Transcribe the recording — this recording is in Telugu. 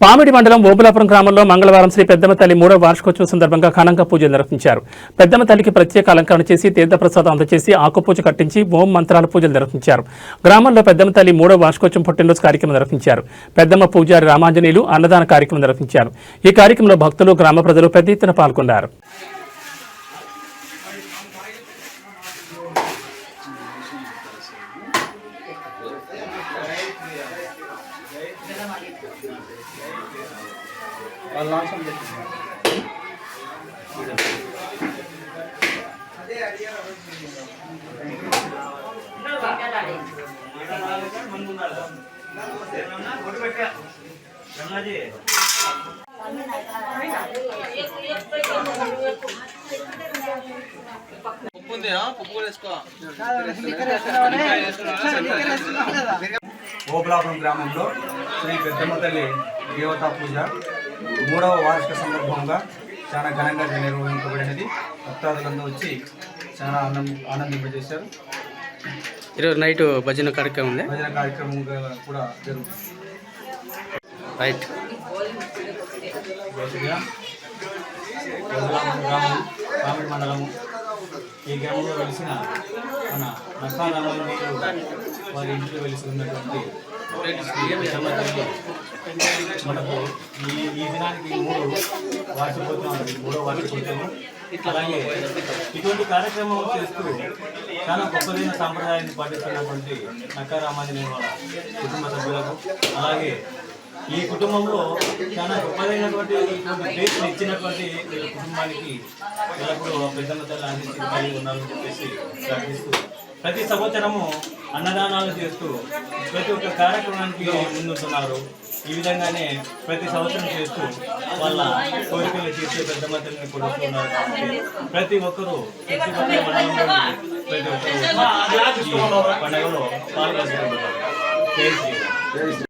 పామిడి మండలం ఓబులాపురం గ్రామంలో మంగళవారం శ్రీ పెద్దమ్మ తల్లి 3వ వార్షికోత్సవం సందర్భంగా ఘనంగా పూజలు నిర్వహించారు. పెద్దమ్మ తల్లికి ప్రత్యేక అలంకరణ చేసి తీర్థప్రసాదం అందజేసి ఆకుపూజ కట్టించి ఓం మంత్రాల పూజలు నిర్వహించారు. గ్రామంలో పెద్దమ్మ తల్లి 3వ వార్షికోత్సవం పుట్టినరోజు కార్యక్రమం నిర్వహించారు. పెద్దమ్మ పూజారి రామాంజనేయులు అన్నదాన కార్యక్రమం నిర్వహించారు. ఈ కార్యక్రమంలో భక్తులు, గ్రామ ప్రజలు పెద్ద ఎత్తున పాల్గొన్నారు. ఓబులాపురం గ్రామంలో శ్రీ పెద్దమ్మ తల్లి దేవతా పూజ 3వ వార్షిక సందర్భంగా చాలా ఘనంగా నిర్వహించబడినది. భక్తాదులందరూ వచ్చి చాలా ఆనందింపజేశారు. ఈరోజు నైట్ భజన కార్యక్రమం ఉంది. భజన కార్యక్రమం కూడా జరుగుతుంది. రైట్. ఓబులాపురం గ్రామం, పామిడి మండలము. ఈ గ్రామంలో వెలిసిన మన నక్కా రామాంజనేయులు వారి ఇంట్లో వెలిసి ఉన్నటువంటి మనకు ఈ దినానికి 3వ వార్షికోత్సవం. అలాగే ఇటువంటి కార్యక్రమం చేస్తూ చాలా గొప్పదైన సాంప్రదాయాన్ని పాటిస్తున్నటువంటి నక్కా రామాంజనేయుల వాళ్ళ కుటుంబ సభ్యులకు, అలాగే ఈ కుటుంబంలో చాలా గొప్పదైనటువంటి ప్లేస్ని ఇచ్చినటువంటి వీళ్ళ కుటుంబానికి ఎల్లప్పుడూ పెద్దమ్మ తల్లి ఆశీస్సులు కలిగి ఉన్నారని చెప్పేసి ప్రార్థిస్తూ ప్రతి సంవత్సరము అన్నదానాలు చేస్తూ ప్రతి ఒక్క కార్యక్రమానికి ముందుంటున్నారు. ఈ విధంగానే ప్రతి సంవత్సరం చేస్తూ వాళ్ళ కోరికలు తీర్చే పెద్దమ్మ తల్లిని కొడుతున్నారు. కాబట్టి ప్రతి ఒక్కరూ మండలంలోని ప్రతి ఒక్కరు పండుగలో పాల్గొంటున్నారు.